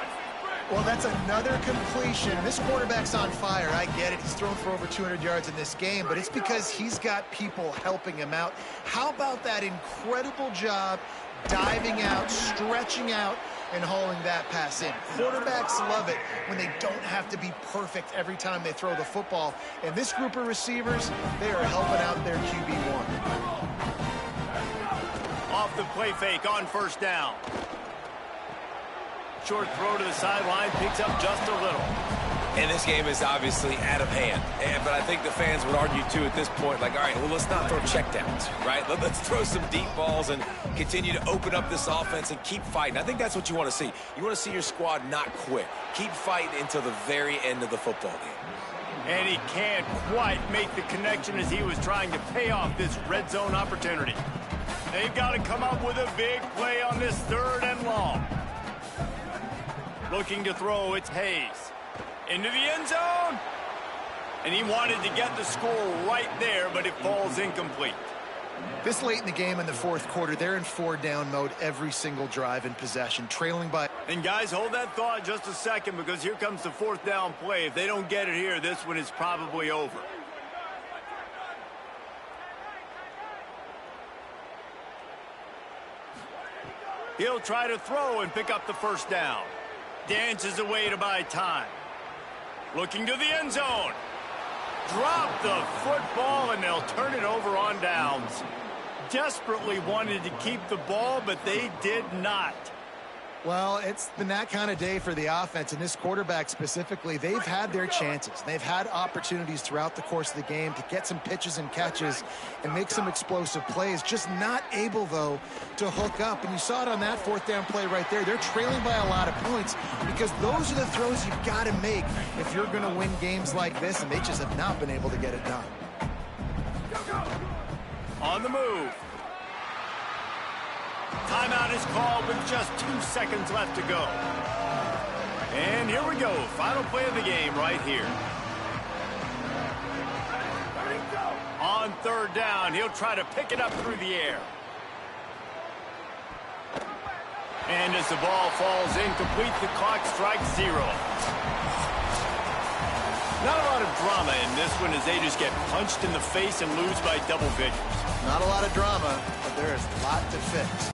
Well, that's another completion. This quarterback's on fire. I get it. He's thrown for over 200 yards in this game, but it's because he's got people helping him out. How about that incredible job diving out, stretching out, and hauling that pass in? Quarterbacks love it when they don't have to be perfect every time they throw the football. And this group of receivers, they are helping out their QB1. Off the play fake on 1st down. Short throw to the sideline, picks up just a little. And this game is obviously out of hand. But I think the fans would argue, too, at this point, like, all right, well, let's not throw checkdowns, right? Let's throw some deep balls and continue to open up this offense and keep fighting. I think that's what you want to see. You want to see your squad not quit. Keep fighting until the very end of the football game. And he can't quite make the connection as he was trying to pay off this red zone opportunity. They've got to come up with a big play on this 3rd and long. Looking to throw, it's Hayes. Into the end zone. And he wanted to get the score right there, but it falls incomplete. This late in the game in the 4th quarter, they're in 4-down mode every single drive in possession, trailing by... And guys, hold that thought just a second, because here comes the 4th down play. If they don't get it here, this one is probably over. He'll try to throw and pick up the 1st down. Dances away to buy time. Looking to the end zone. Drop the football, and they'll turn it over on downs. Desperately wanted to keep the ball, but they did not. Well, it's been that kind of day for the offense, and this quarterback specifically. They've had their chances. They've had opportunities throughout the course of the game to get some pitches and catches and make some explosive plays. Just not able, though, to hook up. And you saw it on that 4th down play right there. They're trailing by a lot of points because those are the throws you've got to make if you're going to win games like this, and they just have not been able to get it done. On the move. Timeout is called with just 2 seconds left to go. And here we go. Final play of the game right here. On 3rd down, he'll try to pick it up through the air. And as the ball falls incomplete, the clock strikes 0. Not a lot of drama in this one as they just get punched in the face and lose by double figures. Not a lot of drama, but there is a lot to fix.